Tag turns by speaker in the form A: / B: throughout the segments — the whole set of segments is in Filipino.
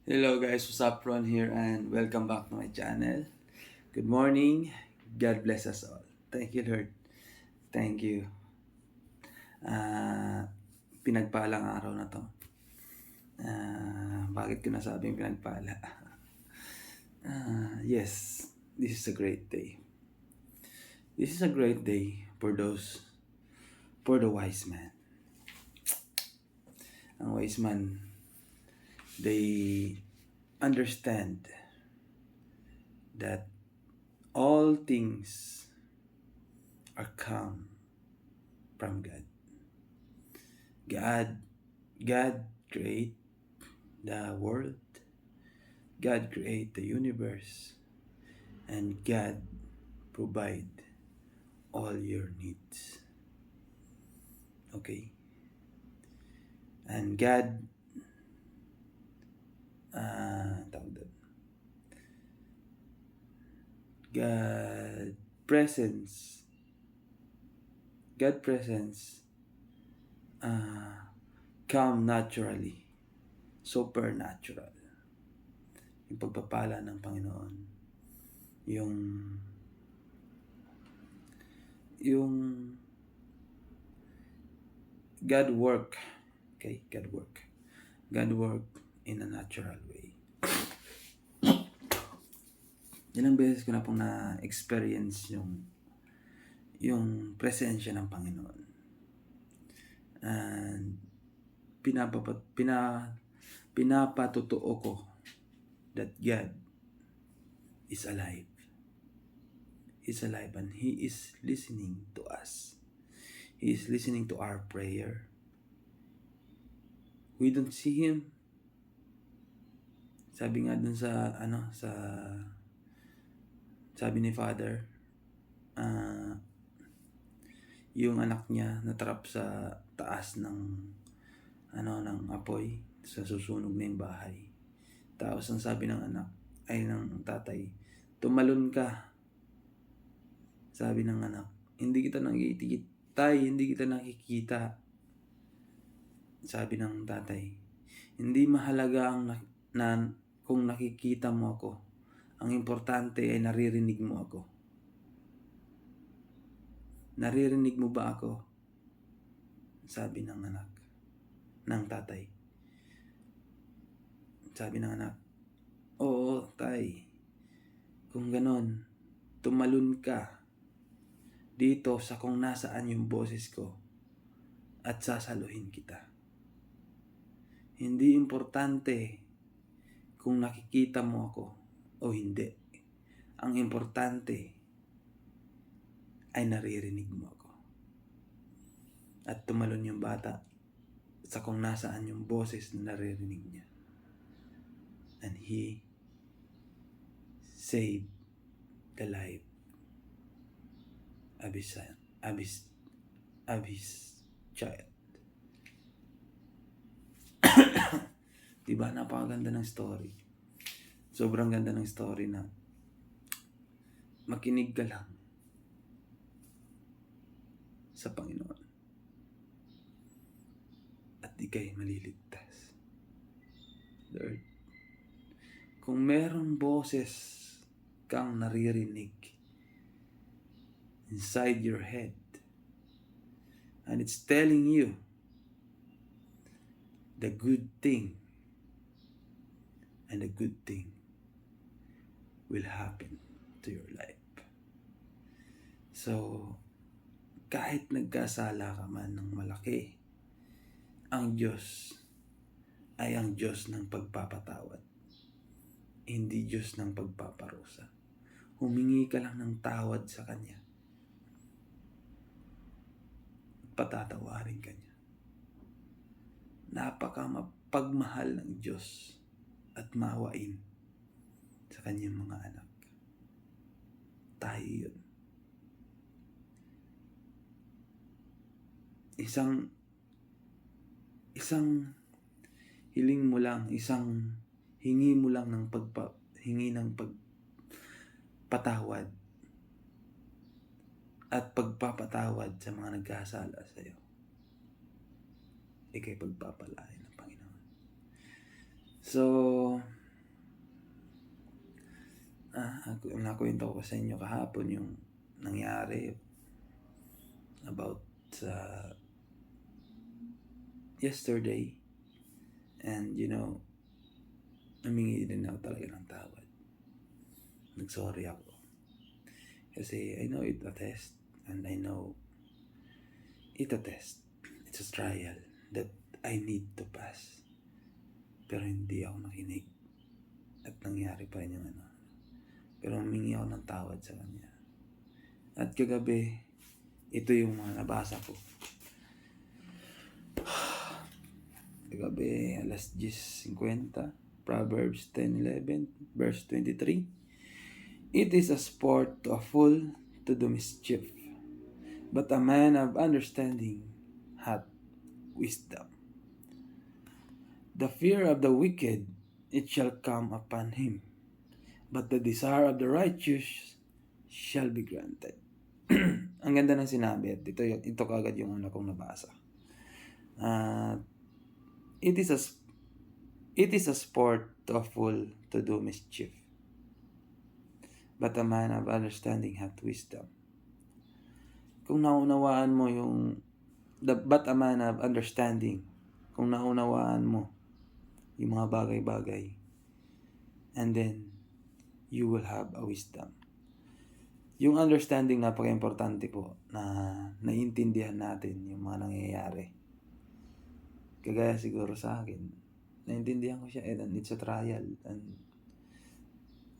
A: Hello guys, what's up? Ron here and welcome back to my channel. Good morning. God bless us all. Thank you Lord. Thank you. Ah, pinagpalang araw na to. Bakit ko nasabing pinagpala? Yes, this is a great day. This is a great day for the wise man. Ang wise man, they understand that all things are come from God. God create the world. God create the universe. And God provide all your needs. Okay? And God tawag doon. God presence come naturally, supernatural. Yung pagpapala ng Panginoon, yung God work, okay? God work in a natural way. Ilang beses ko na pong na-experience yung presensya ng Panginoon. And pinapatotoo ko that God is alive. He's alive and He is listening to us. He is listening to our prayer. We don't see Him. Sabi nga dun sabi ni Father, yung anak niya natrap sa taas ng apoy sa susunog na yung bahay. Tapos ang sabi ng tatay, tumalon ka. Sabi ng anak, hindi kita nakikita. Sabi ng tatay, hindi mahalaga kung nakikita mo ako. Ang importante ay naririnig mo ako. Naririnig mo ba ako? Sabi ng tatay. Sabi ng anak, oo, tay. Kung ganon, tumalun ka dito sa kung nasaan yung boses ko at sasaluhin kita. Hindi importante kung nakikita mo ako o hindi. Ang importante ay naririnig mo ako. At tumalon yung bata sa kung nasaan yung boses na naririnig niya. And he saved the life of his child. Diba? Napakaganda ng story. Sobrang ganda ng story na makinig ka lang sa Panginoon at ika'y maliligtas. Lord, kung merong boses kang naririnig inside your head and it's telling you the good thing and the good thing will happen to your life. So, kahit nagkasala ka man ng malaki, ang Diyos ay ang Diyos ng pagpapatawad. Hindi Diyos ng pagpaparusa. Humingi ka lang ng tawad sa Kanya. Patatawarin ka niya. Napaka-pagmahal ng Diyos at maawain sa Kanyang mga anak. Tayo yun. Isang hiling mo lang, hingi mo lang ng pagpatawad at pagpapatawad sa mga nagkasala sa iyo. Ika'y pagpapalain ng Panginoon. So, nakwento ko sa inyo kahapon yung nangyari about sa yesterday. And namingi din ako talaga ng tawad. Nagsorry ako. Kasi I know it's a test, and I know it's a test. It's a trial that I need to pass. Pero hindi ako nakinig. At nangyari pa rin yung Pero humingi ako ng tawad sa kanya. At kagabi, ito yung mga nabasa ko. Kagabi, alas 10:50, Proverbs 10:11, verse 23. It is a sport to a fool to do mischief, but a man of understanding hath wisdom. The fear of the wicked, it shall come upon him, but the desire of the righteous shall be granted. Ang ganda ng sinabi, at ito kagad yung una kong nabasa. It is a sport to a fool to do mischief, but a man of understanding hath wisdom. Kung naunawaan mo but a man of understanding, kung naunawaan mo yung mga bagay-bagay, and then you will have a wisdom. Yung understanding, napaka-importante po na naiintindihan natin yung mga nangyayari. Kagaya siguro sa akin, naiintindihan ko siya, and it's a trial,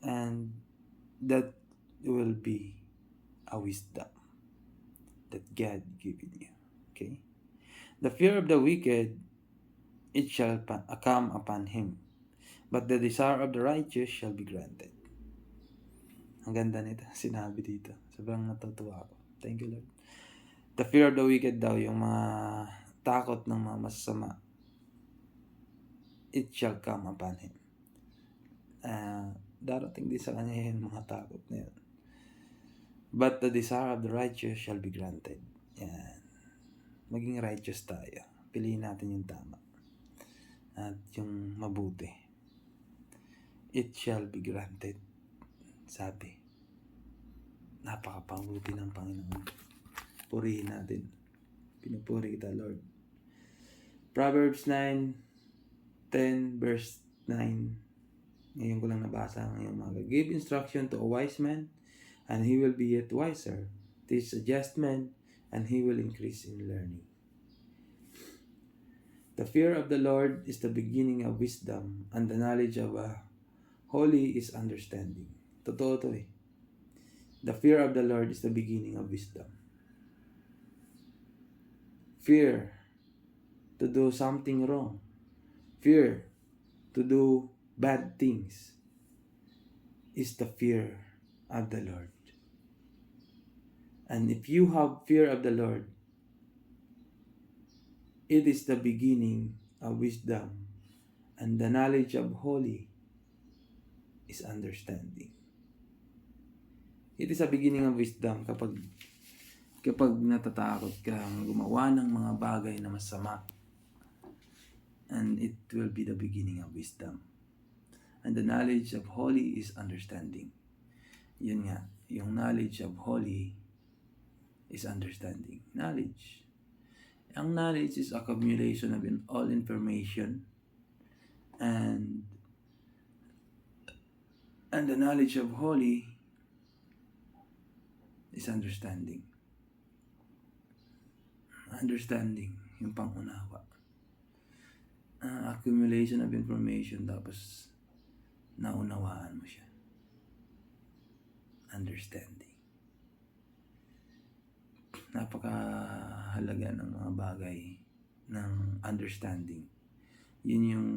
A: and that will be a wisdom that God given you. Okay? The fear of the wicked, it shall come upon him, but the desire of the righteous shall be granted. Ang ganda nito, sinabi dito. Sobrang natutuwa ako. Thank you, Lord. The fear of the wicked daw, yung mga takot ng mga masasama, it shall come upon him. Darating din sa kanya yung mga takot na yun. But the desire of the righteous shall be granted. Yan. Maging righteous tayo. Piliin natin yung tama. At yung mabuti. It shall be granted. Sabi. Napakapabuti ng Panginoon. Purihin natin. Pinupuri kita, Lord. Proverbs 9:10, verse 9. Ngayon ko lang nabasa ngayong mga. Give instruction to a wise man, and he will be yet wiser. Teach a just man, and he will increase in learning. The fear of the Lord is the beginning of wisdom, and the knowledge of a holy is understanding. Totoo to eh. The fear of the Lord is the beginning of wisdom. Fear to do something wrong. Fear to do bad things is the fear of the Lord. And if you have fear of the Lord, it is the beginning of wisdom, and the knowledge of holy is understanding. It is a beginning of wisdom kapag natatakot kang gumawa ng mga bagay na masama. And it will be the beginning of wisdom. And the knowledge of holy is understanding. Yun nga, yung knowledge of holy is understanding. Knowledge. Ang knowledge is accumulation of all information, and the knowledge of holy is understanding. Understanding, yung pangunawa. Accumulation of information, tapos naunawaan mo siya. Understanding. Napakahalaga ng mga bagay ng understanding. Yun yung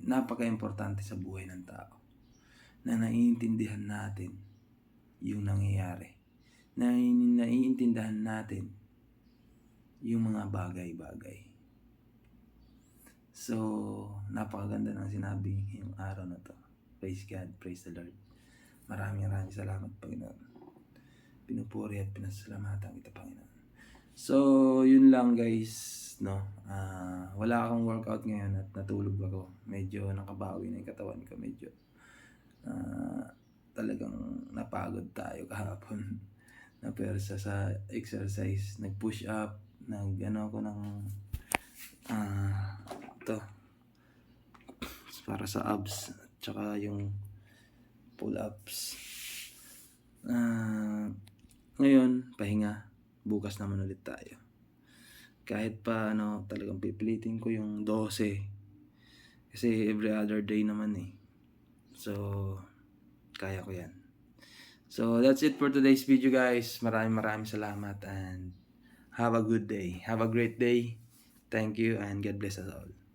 A: napaka-importante sa buhay ng tao. Na naiintindihan natin yung nangyayari. Na naiintindihan natin yung mga bagay-bagay. So, napakaganda ng sinabi yung araw na to. Praise God, praise the Lord. Maraming salamat, Panginoon. Pinupuri at pinasalamatan kita, Panginoon. So, yun lang guys, no. Wala akong workout ngayon at natulog ako. Medyo nakabawi na yung katawan ko, medyo. talagang napagod tayo kahapon. Napersa sa exercise, nag-push up, nag-ano ako ng ito, para sa abs, tsaka yung pull-ups. Ngayon, pahinga. Bukas naman ulit tayo. Kahit pa talagang pipilitin ko yung 12. Kasi every other day naman eh. So, kaya ko yan. So, that's it for today's video guys. Maraming salamat and have a good day. Have a great day. Thank you and God bless us all.